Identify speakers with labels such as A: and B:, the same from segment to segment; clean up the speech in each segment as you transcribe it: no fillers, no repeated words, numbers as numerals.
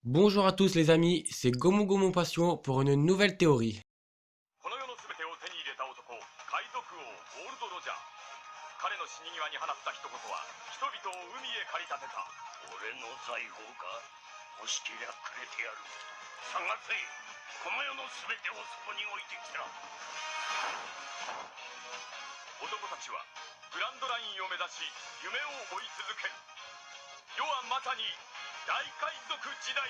A: Bonjour à tous les amis, c'est Gomu Gomu Passion pour une nouvelle théorie.
B: この世の全てを手に入れた男、海賊王ゴールド・ロジャー。彼の死に際に放った一言は人々を海へ駆り立てた。俺の財宝か、欲しけりゃくれてやる。探せ、この世の全てをそこに置いてきた。男たちはグランドラインを目指し夢を追い続ける。世はまさに大海賊時代。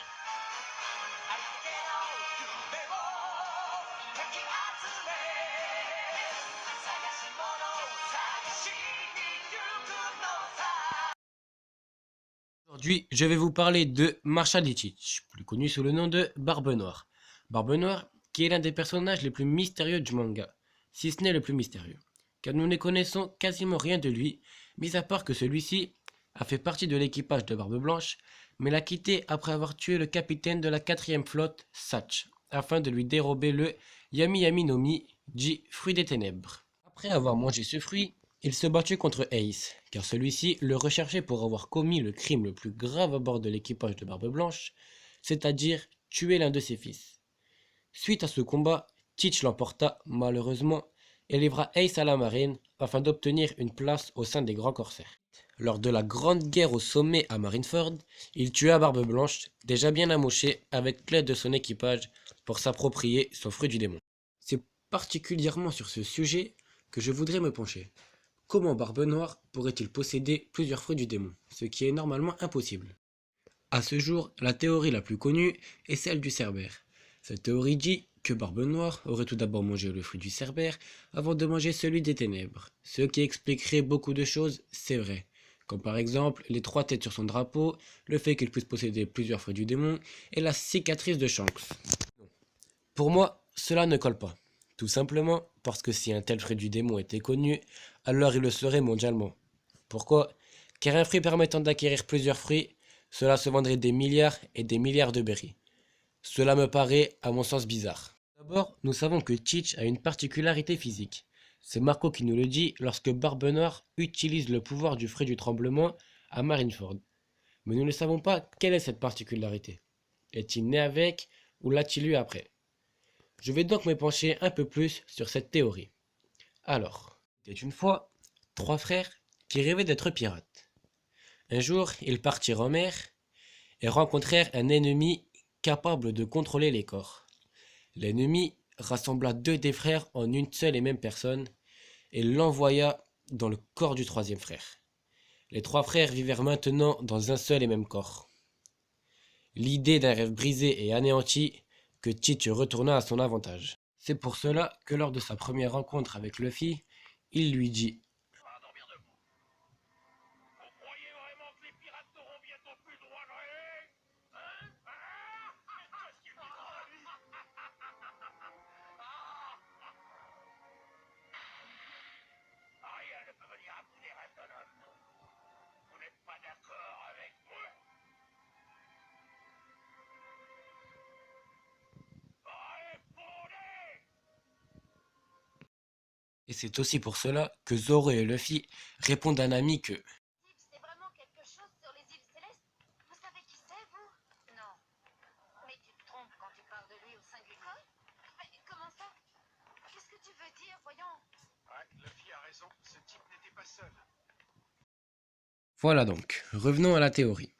A: Aujourd'hui, je vais vous parler de Marshall Litchich, plus connu sous le nom de Barbe Noire. Barbe Noire, qui est l'un des personnages les plus mystérieux du manga, si ce n'est le plus mystérieux, car nous ne connaissons quasiment rien de lui, mis à part que celui-ci a fait partie de l'équipage de Barbe Blanche, mais l'a quitté après avoir tué le capitaine de la 4e flotte, Satch, afin de lui dérober le Yami Yami no Mi, dit fruit des ténèbres. Après avoir mangé ce fruit, il se battit contre Ace, car celui-ci le recherchait pour avoir commis le crime le plus grave à bord de l'équipage de Barbe Blanche, c'est-à-dire tuer l'un de ses fils. Suite à ce combat, Teach l'emporta, malheureusement, et livra Ace à la marine afin d'obtenir une place au sein des grands corsaires. Lors de la grande guerre au sommet à Marineford, il tua Barbe Blanche, déjà bien amoché, avec l'aide de son équipage, pour s'approprier son fruit du démon. C'est particulièrement sur ce sujet que je voudrais me pencher. Comment Barbe Noire pourrait-il posséder plusieurs fruits du démon, ce qui est normalement impossible? À ce jour, la théorie la plus connue est celle du Cerbère. Cette théorie dit que Barbe Noire aurait tout d'abord mangé le fruit du Cerbère avant de manger celui des ténèbres, ce qui expliquerait beaucoup de choses, c'est vrai, comme par exemple les 3 têtes sur son drapeau, le fait qu'il puisse posséder plusieurs fruits du démon et la cicatrice de Shanks. Pour moi, cela ne colle pas. Tout simplement parce que si un tel fruit du démon était connu, alors il le serait mondialement. Pourquoi? Car un fruit permettant d'acquérir plusieurs fruits, cela se vendrait des milliards et des milliards de berries. Cela me paraît, à mon sens, bizarre. D'abord, nous savons que Teach a une particularité physique. C'est Marco qui nous le dit lorsque Barbe Noire utilise le pouvoir du fruit du tremblement à Marineford. Mais nous ne savons pas quelle est cette particularité. Est-il né avec ou l'a-t-il eu après? Je vais donc me pencher un peu plus sur cette théorie. Alors, il était une fois 3 frères qui rêvaient d'être pirates. Un jour, ils partirent en mer et rencontrèrent un ennemi capable de contrôler les corps. L'ennemi rassembla 2 des frères en une seule et même personne et l'envoya dans le corps du 3e frère. Les 3 frères vivèrent maintenant dans un seul et même corps. L'idée d'un rêve brisé et anéanti que Teach retourna à son avantage. C'est pour cela que lors de sa première rencontre avec Luffy, il lui dit:
B: Vous croyez vraiment que les pirates n'auront bientôt plus le droit de rêver? Hein? Qu'est-ce qu'il me dit, lui? Rien ne peut venir à bout des rêves d'un homme. Vous n'êtes pas d'accord avec moi? Répondez!
A: Et c'est aussi pour cela que Zoro et Luffy répondent à un ami que
C: C'est vraiment quelque chose sur les îles Célestes? Vous savez qui c'est, vous? Non. Mais tu te trompes quand tu parles de lui au singulier. Quoi? Mais comment ça? Qu'est-ce que tu veux dire, voyons?
B: Ouais, Luffy a raison, ce type n'était pas seul.
A: voilà donc, revenons à la théorie.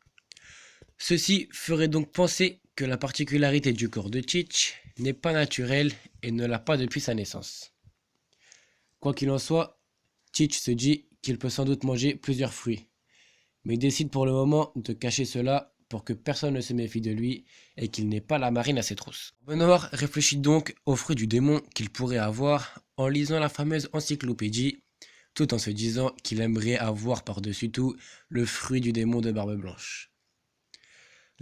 A: Ceci ferait donc penser que la particularité du corps de Teach n'est pas naturelle et ne l'a pas depuis sa naissance. Quoi qu'il en soit, Teach se dit qu'il peut sans doute manger plusieurs fruits, mais il décide pour le moment de cacher cela pour que personne ne se méfie de lui et qu'il n'ait pas la marine à ses trousses. Benoît réfléchit donc aux fruits du démon qu'il pourrait avoir en lisant la fameuse encyclopédie, tout en se disant qu'il aimerait avoir par-dessus tout le fruit du démon de Barbe Blanche.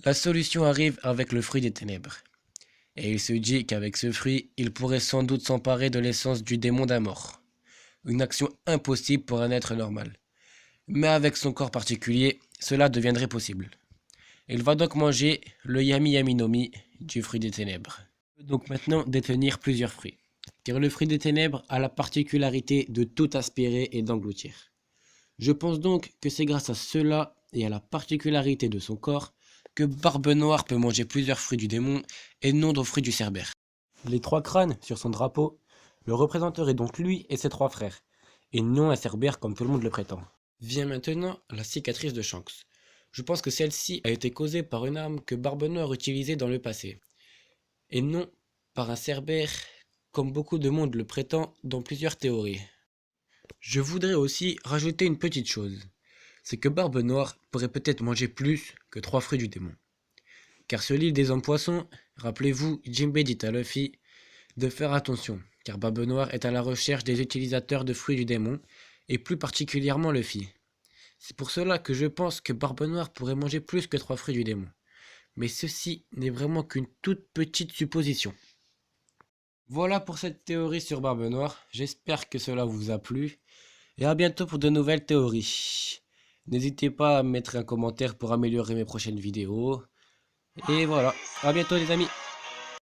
A: La solution arrive avec le fruit des ténèbres, et il se dit qu'avec ce fruit, il pourrait sans doute s'emparer de l'essence du démon d'un mort. Une action impossible pour un être normal. Mais avec son corps particulier, cela deviendrait possible. Il va donc manger le Yami Yami no Mi du fruit des ténèbres. Il peut donc maintenant détenir plusieurs fruits, car le fruit des ténèbres a la particularité de tout aspirer et d'engloutir. Je pense donc que c'est grâce à cela et à la particularité de son corps que Barbe Noire peut manger plusieurs fruits du démon et non aux fruits du Cerbère. Les 3 crânes sur son drapeau le représenteraient donc lui et ses 3 frères, et non un Cerbère comme tout le monde le prétend. Vient maintenant la cicatrice de Shanks. Je pense que celle-ci a été causée par une arme que Barbe Noire utilisait dans le passé, et non par un Cerbère comme beaucoup de monde le prétend dans plusieurs théories. Je voudrais aussi rajouter une petite chose, c'est que Barbe Noire pourrait peut-être manger plus que 3 fruits du démon. Car ce livre des hommes poissons, rappelez-vous, Jinbei dit à Luffy de faire attention, car Barbe Noire est à la recherche des utilisateurs de fruits du démon, et plus particulièrement Luffy. C'est pour cela que je pense que Barbe Noire pourrait manger plus que 3 fruits du démon. Mais ceci n'est vraiment qu'une toute petite supposition. Voilà pour cette théorie sur Barbe Noire, j'espère que cela vous a plu, et à bientôt pour de nouvelles théories. N'hésitez pas à mettre un commentaire pour améliorer mes prochaines vidéos. Et voilà, à bientôt les amis.